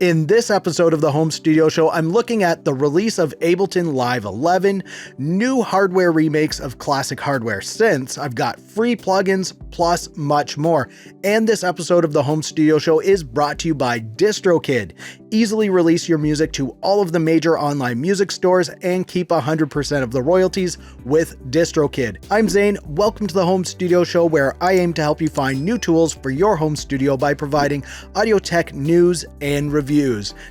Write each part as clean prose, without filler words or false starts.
In this episode of the Home Studio Show, I'm looking at the release of Ableton Live 11, new hardware remakes of classic hardware synths, I've got free plugins, plus much more. And this episode of the Home Studio Show is brought to you by DistroKid. Easily release your music to all of the major online music stores and keep 100% of the royalties with DistroKid. I'm Zane, welcome to the Home Studio Show, where I aim to help you find new tools for your home studio by providing audio tech news and reviews.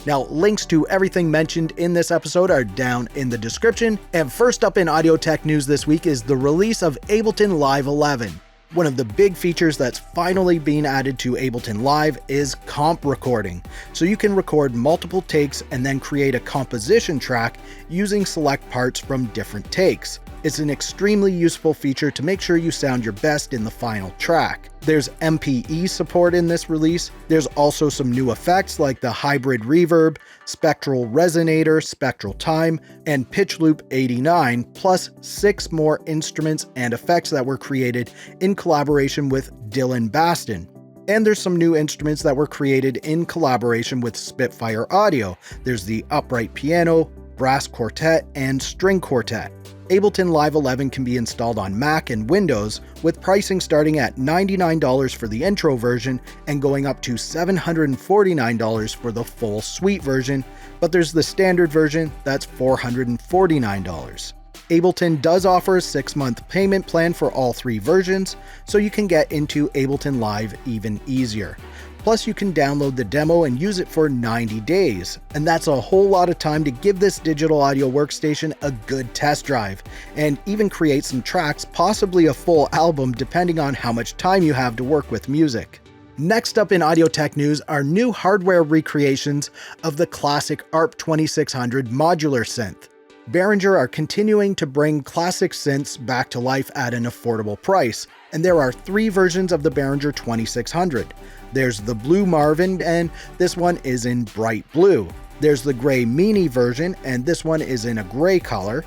Now, links to everything mentioned in this episode are down in the description. And first up in audio tech news this week is the release of Ableton Live 11. One of the big features that's finally being added to Ableton Live is comp recording. So you can record multiple takes and then create a composition track using select parts from different takes. It's an extremely useful feature to make sure you sound your best in the final track. There's MPE support in this release. There's also some new effects like the hybrid reverb, spectral resonator, spectral time, and pitch loop 89, plus 6 more instruments and effects that were created in collaboration with Dylan Baston. And there's some new instruments that were created in collaboration with Spitfire Audio. There's the upright piano, brass quartet, and string quartet. Ableton Live 11 can be installed on Mac and Windows, with pricing starting at $99 for the intro version and going up to $749 for the full suite version, but there's the standard version that's $449. Ableton does offer a 6-month payment plan for all 3 versions, so you can get into Ableton Live even easier. Plus, you can download the demo and use it for 90 days. And that's a whole lot of time to give this digital audio workstation a good test drive, and even create some tracks, possibly a full album, depending on how much time you have to work with music. Next up in audio tech news are new hardware recreations of the classic ARP 2600 modular synth. Behringer are continuing to bring classic synths back to life at an affordable price, and there are 3 versions of the Behringer 2600. There's the Blue Marvin, and this one is in bright blue. There's the Gray Meanie version, and this one is in a gray color.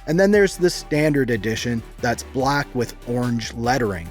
And then there's the Standard Edition that's black with orange lettering.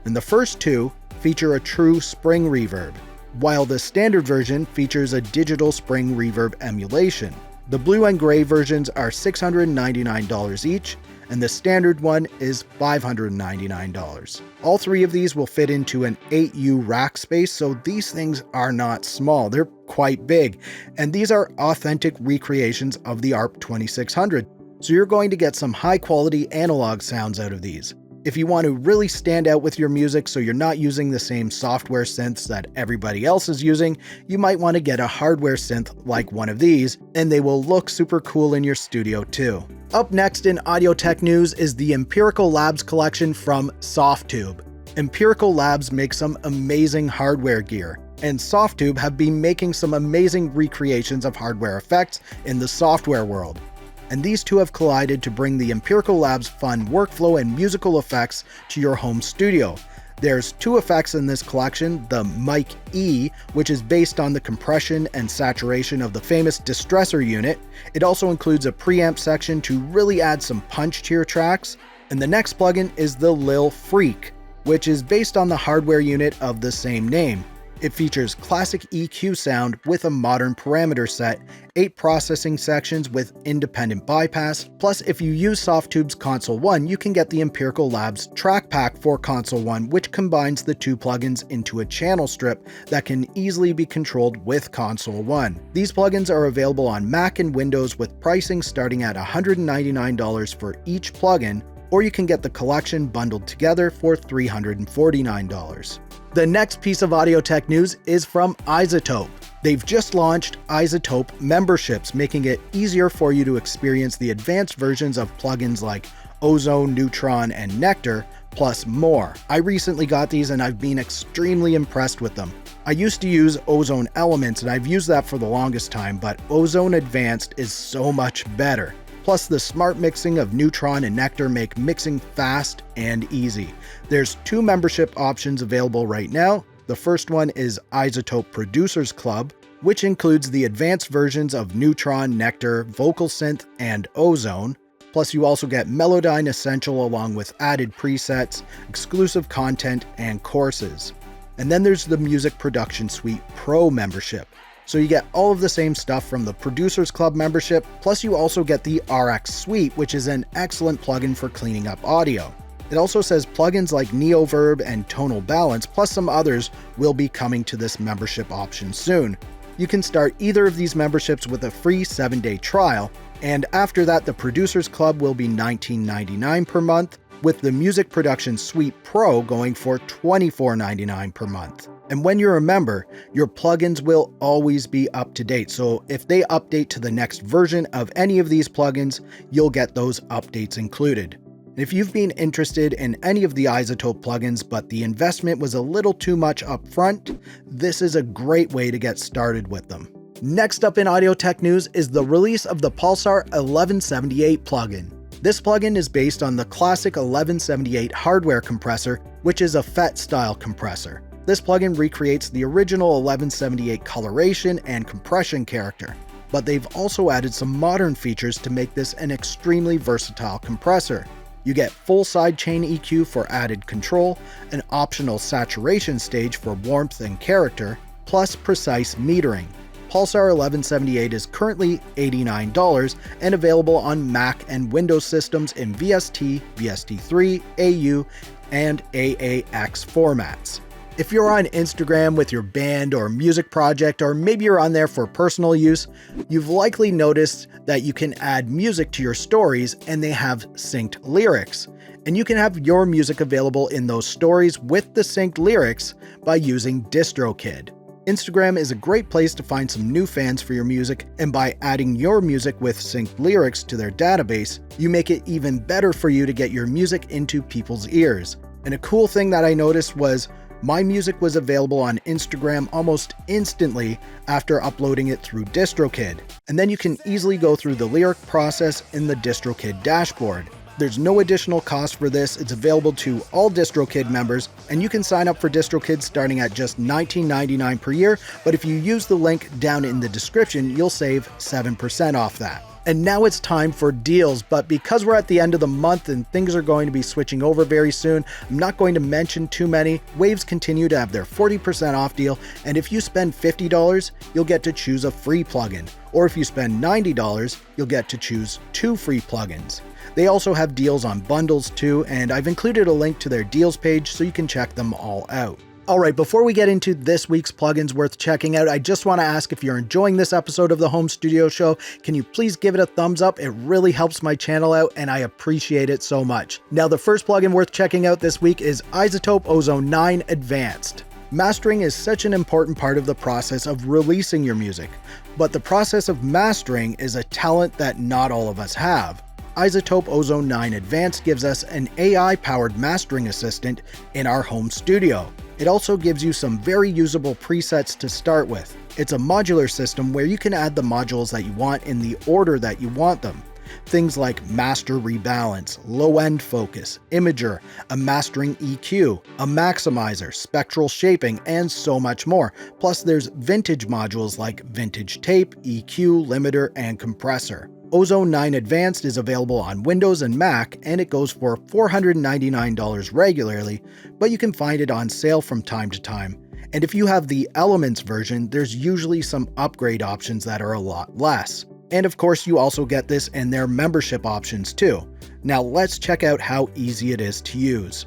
And the first 2 feature a true spring reverb, while the standard version features a digital spring reverb emulation. The blue and gray versions are $699 each, and the standard one is $599. All 3 of these will fit into an 8U rack space, so these things are not small, they're quite big. And these are authentic recreations of the ARP 2600, so you're going to get some high quality analog sounds out of these. If you want to really stand out with your music so you're not using the same software synths that everybody else is using, you might want to get a hardware synth like one of these, and they will look super cool in your studio too. Up next in audio tech news is the Empirical Labs collection from Softube. Empirical Labs makes some amazing hardware gear, and Softube have been making some amazing recreations of hardware effects in the software world. And these two have collided to bring the Empirical Labs fun workflow and musical effects to your home studio. There's 2 effects in this collection, the Mic E, which is based on the compression and saturation of the famous Distressor unit. It also includes a preamp section to really add some punch to your tracks. And the next plugin is the Lil Freak, which is based on the hardware unit of the same name. It features classic EQ sound with a modern parameter set, 8 processing sections with independent bypass, plus if you use Softube's Console 1, you can get the Empirical Labs track pack for Console 1, which combines the 2 plugins into a channel strip that can easily be controlled with Console 1. These plugins are available on Mac and Windows with pricing starting at $199 for each plugin, or you can get the collection bundled together for $349. The next piece of audio tech news is from iZotope. They've just launched iZotope memberships, making it easier for you to experience the advanced versions of plugins like Ozone, Neutron, and Nectar, plus more. I recently got these and I've been extremely impressed with them. I used to use Ozone Elements and I've used that for the longest time, but Ozone Advanced is so much better. Plus, the smart mixing of Neutron and Nectar make mixing fast and easy. There's 2 membership options available right now. The first one is iZotope Producers Club, which includes the advanced versions of Neutron, Nectar, Vocal Synth, and Ozone. Plus, you also get Melodyne Essential along with added presets, exclusive content, and courses. And then there's the Music Production Suite Pro membership. So you get all of the same stuff from the Producers Club membership, plus you also get the RX Suite, which is an excellent plugin for cleaning up audio. It also says plugins like Neoverb and Tonal Balance, plus some others, will be coming to this membership option soon. You can start either of these memberships with a free 7-day trial, and after that the Producers Club will be $19.99 per month, with the Music Production Suite Pro going for $24.99 per month. And when you're a member, your plugins will always be up to date, so if they update to the next version of any of these plugins, you'll get those updates included. If you've been interested in any of the iZotope plugins, but the investment was a little too much up front, this is a great way to get started with them. Next up in audio tech news is the release of the Pulsar 1178 plugin. This plugin is based on the classic 1178 hardware compressor, which is a FET-style compressor. This plugin recreates the original 1178 coloration and compression character, but they've also added some modern features to make this an extremely versatile compressor. You get full sidechain EQ for added control, an optional saturation stage for warmth and character, plus precise metering. Pulsar 1178 is currently $89 and available on Mac and Windows systems in VST, VST3, AU, and AAX formats. If you're on Instagram with your band or music project, or maybe you're on there for personal use, you've likely noticed that you can add music to your stories and they have synced lyrics. And you can have your music available in those stories with the synced lyrics by using DistroKid. Instagram is a great place to find some new fans for your music, and by adding your music with synced lyrics to their database, you make it even better for you to get your music into people's ears. And a cool thing that I noticed was my music was available on Instagram almost instantly after uploading it through DistroKid. And then you can easily go through the lyric process in the DistroKid dashboard. There's no additional cost for this, it's available to all DistroKid members, and you can sign up for DistroKid starting at just $19.99 per year, but if you use the link down in the description, you'll save 7% off that. And now it's time for deals, but because we're at the end of the month and things are going to be switching over very soon, I'm not going to mention too many. Waves continue to have their 40% off deal, and if you spend $50, you'll get to choose a free plugin. Or if you spend $90, you'll get to choose 2 free plugins. They also have deals on bundles too, and I've included a link to their deals page so you can check them all out. Alright, before we get into this week's plugins worth checking out, I just want to ask if you're enjoying this episode of the Home Studio Show, can you please give it a thumbs up? It really helps my channel out and I appreciate it so much. Now the first plugin worth checking out this week is iZotope Ozone 9 Advanced. Mastering is such an important part of the process of releasing your music, but the process of mastering is a talent that not all of us have. iZotope Ozone 9 Advanced gives us an AI-powered mastering assistant in our home studio. It also gives you some very usable presets to start with. It's a modular system where you can add the modules that you want in the order that you want them. Things like master rebalance, low-end focus, imager, a mastering EQ, a maximizer, spectral shaping, and so much more. Plus there's vintage modules like vintage tape, EQ, limiter, and compressor. Ozone 9 Advanced is available on Windows and Mac, and it goes for $499 regularly, but you can find it on sale from time to time. And if you have the Elements version, there's usually some upgrade options that are a lot less. And of course, you also get this in their membership options too. Now let's check out how easy it is to use.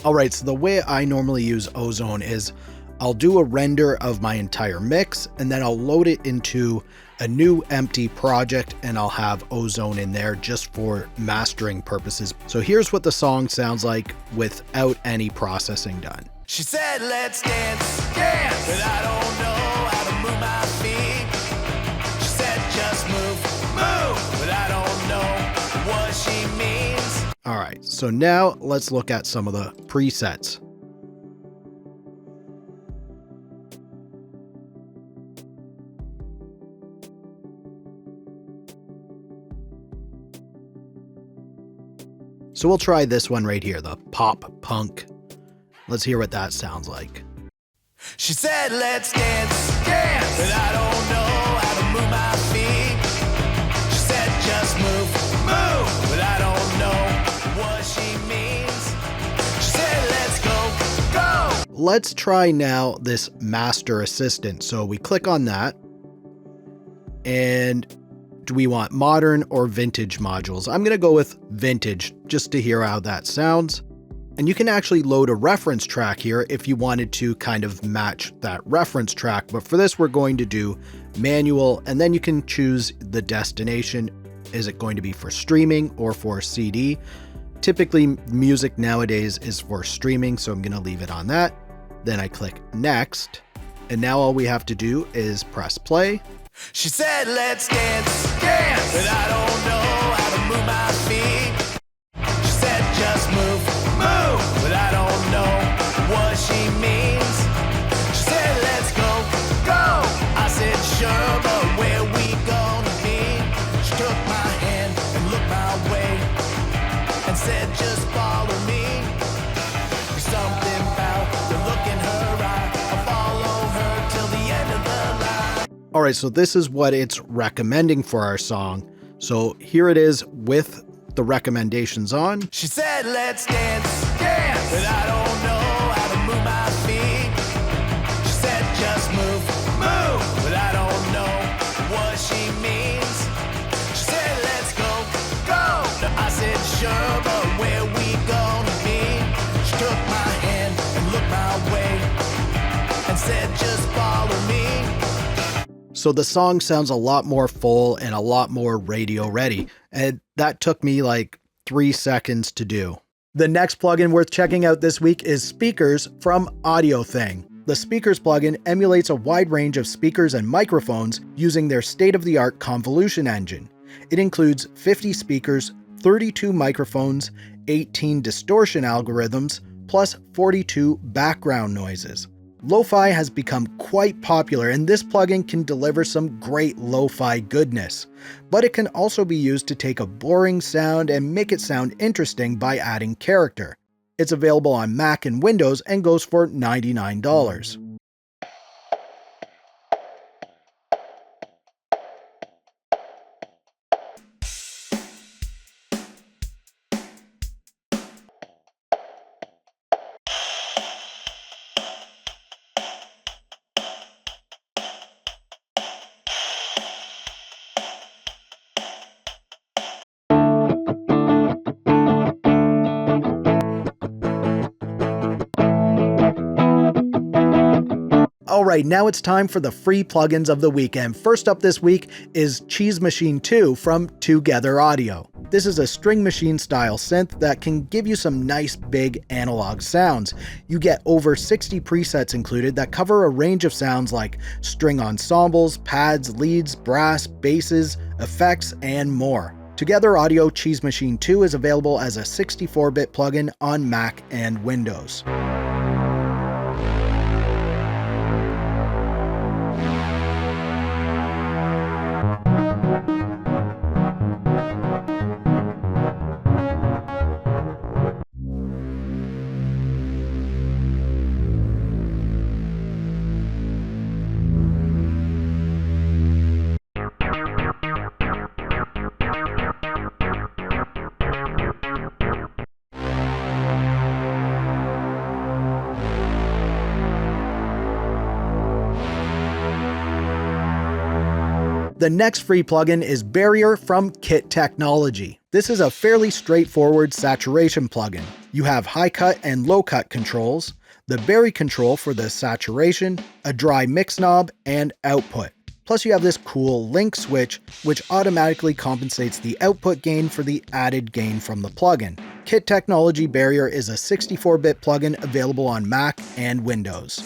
Alright, so the way I normally use Ozone is I'll do a render of my entire mix, and then I'll load it into a new empty project, and I'll have Ozone in there just for mastering purposes. So here's what the song sounds like without any processing done. She said, let's dance, dance, but I don't know how to move my feet. She said, just move, move, but I don't know what she means. All right, so now let's look at some of the presets. So we'll try this one right here, the pop punk. Let's hear what that sounds like. She said, let's dance, dance, but I don't know how to move my feet. She said, just move, move, but I don't know what she means. She said, let's go, go. Let's try now this master assistant. So we click on that, And do we want modern or vintage modules? I'm going to go with vintage just to hear how that sounds. And you can actually load a reference track here if you wanted to kind of match that reference track. But for this, we're going to do manual, and then you can choose the destination. Is it going to be for streaming or for CD? Typically, music nowadays is for streaming, so I'm going to leave it on that. Then I click next, and now all we have to do is press play. She said, let's dance, dance, but I don't know how to move my feet. She said, just move, move, but I don't know what she means. She said, let's go, go. I said, sure, but where we gonna be? She took my hand and looked my way and said, just follow me. There's something about the look in her eye. I'll follow her till the end of the line. All right, so this is what it's recommending for our song. So here it is with the recommendations on. She said, let's dance, dance, but I don't know how to move my feet. She said, just move, move, but I don't know what she means. She said, let's go, go. I said, sure, but where we gonna be? She took my hand and looked my way and said, just follow me. So the song sounds a lot more full and a lot more radio ready. And that took me like 3 seconds to do. The next plugin worth checking out this week is Speakers from AudioThing. The Speakers plugin emulates a wide range of speakers and microphones using their state-of-the-art convolution engine. It includes 50 speakers, 32 microphones, 18 distortion algorithms, plus 42 background noises. Lo-fi has become quite popular, and this plugin can deliver some great lo-fi goodness. But it can also be used to take a boring sound and make it sound interesting by adding character. It's available on Mac and Windows and goes for $99. Alright, now it's time for the free plugins of the weekend. First up this week is Cheeze Machine 2 from Together Audio. This is a string machine style synth that can give you some nice big analog sounds. You get over 60 presets included that cover a range of sounds like string ensembles, pads, leads, brass, basses, effects, and more. Together Audio Cheeze Machine 2 is available as a 64-bit plugin on Mac and Windows. The next free plugin is Burier from Kit Technology. This is a fairly straightforward saturation plugin. You have high cut and low cut controls, the bury control for the saturation, a dry mix knob, and output. Plus you have this cool link switch, which automatically compensates the output gain for the added gain from the plugin. Kit Technology Burier is a 64-bit plugin available on Mac and Windows.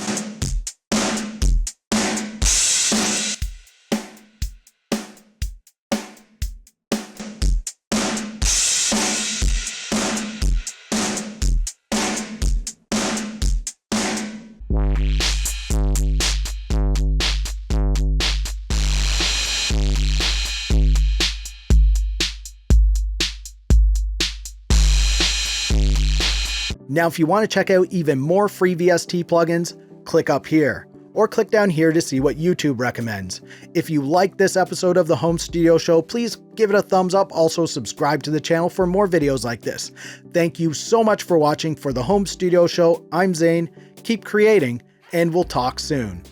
Now, if you want to check out even more free VST plugins, click up here, or click down here to see what YouTube recommends. If you like this episode of the Home Studio Show, please give it a thumbs up. Also, subscribe to the channel for more videos like this. Thank you so much for watching. For the Home Studio Show, I'm Zane. Keep creating, and we'll talk soon.